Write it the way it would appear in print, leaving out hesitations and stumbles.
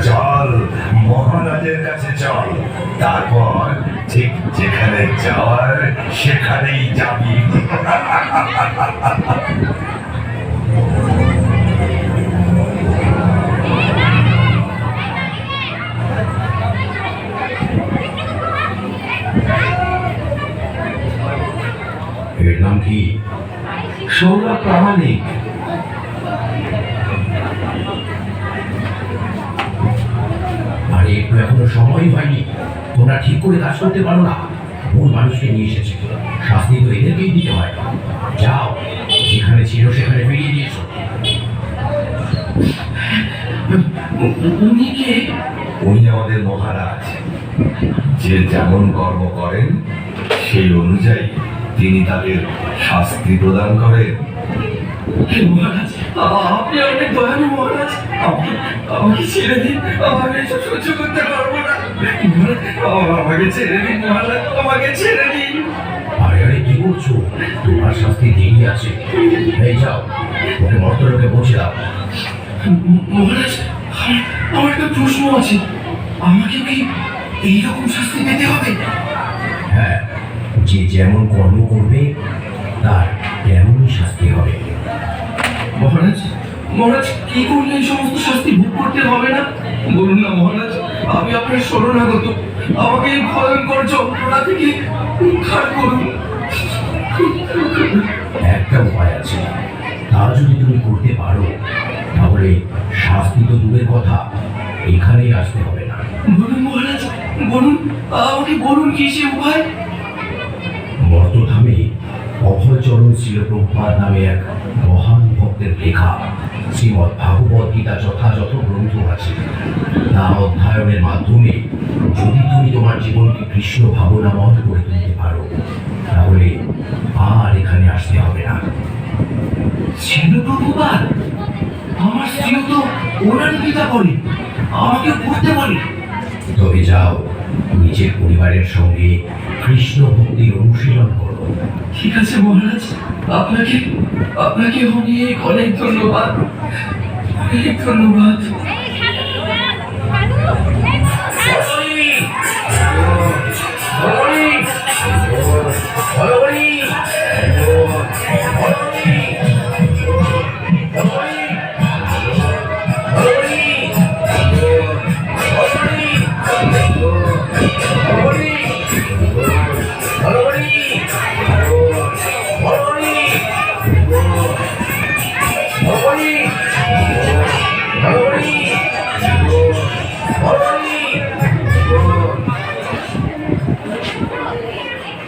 চল মহারাজের কাছে চল, তারপর ঠিক যেখানে যাওয়ার সেখানেই যাবি। এর নাম কি? সৌরভ প্রামাণিক। আরে একটু এখনো সময় হয়নি, তোমরা ঠিক করে কাজ করতে পারো না। ভুল মানুষকে নিয়ে এসেছে, শাস্তি তো এদেরকেই দিতে হয়। যাও, যেখানে ছিল সেখানে ফিরিয়ে দিয়েছো। উনি কে? উনি আমাদের মহারাজ। যে যেমন কর্ম করেন সেই অনুযায়ী তিনি তাদের শাস্তি প্রদান করেন। মহারাজ, আপনি অনেক দয়ালু মহারাজ। আমাকে ছেড়ে দিন, আমি এসব সহ্য করতে পারবো না। আমাকে ছেড়ে দিন মহারাজ, আমাকে ছেড়ে দিন। আরে আরে কি করছো? তোমার শাস্তি দেরি আছে। এই যাও, ওকে মর্তলোকে পৌঁছে দাও। মহারাজ, আমার একটা প্রশ্ন আছে। আমাকে কি এইরকম শাস্তি পেতে হবে? হ্যাঁ, যে যেমন কর্ম করবে তার তেমনই শাস্তি হবে। মহারাজ, মহারাজ কি করলে এই সমস্ত শাস্তি ভোগ করতে হবে না? বলুন না মহারাজ, আমি আপনার শরণাগত। আমাকে এই ভয়ঙ্কর যন্ত্রণা থেকে উদ্ধার করুন। একটা উপায় আছে, তা যদি তুমি করতে পারো তাহলে শাস্তি তো দূরের কথা, এখানেই আসতে হবে না। বলুন মহারাজ, বলুন, আমাকে বলুন কি সে উপায়। মর্তধামে অভয়চরণ শিলপ্রভুপাদ নামে এক মহান ভক্তের লেখা শ্রীমদ্ ভাগবত গীতা যথাযথ গ্রন্থ আছে। তা অধ্যয়নের মাধ্যমে যদি তুমি তোমার জীবনকে কৃষ্ণ ভাবনাময় করে তুলতে পারো তাহলে আর এখানে আসতে হবে না। শিলপ্রভুপাদ? আমার স্ত্রীও তো ওনারই গীতা পড়ে, আমাকে পড়তে বলে। তবে যাও, নিজের পরিবারের সঙ্গে কৃষ্ণ ভক্তির অনুশীলন করো। ঠিক আছে মহারাজ, আপনাকে অনেক অনেক ধন্যবাদ, অনেক ধন্যবাদ।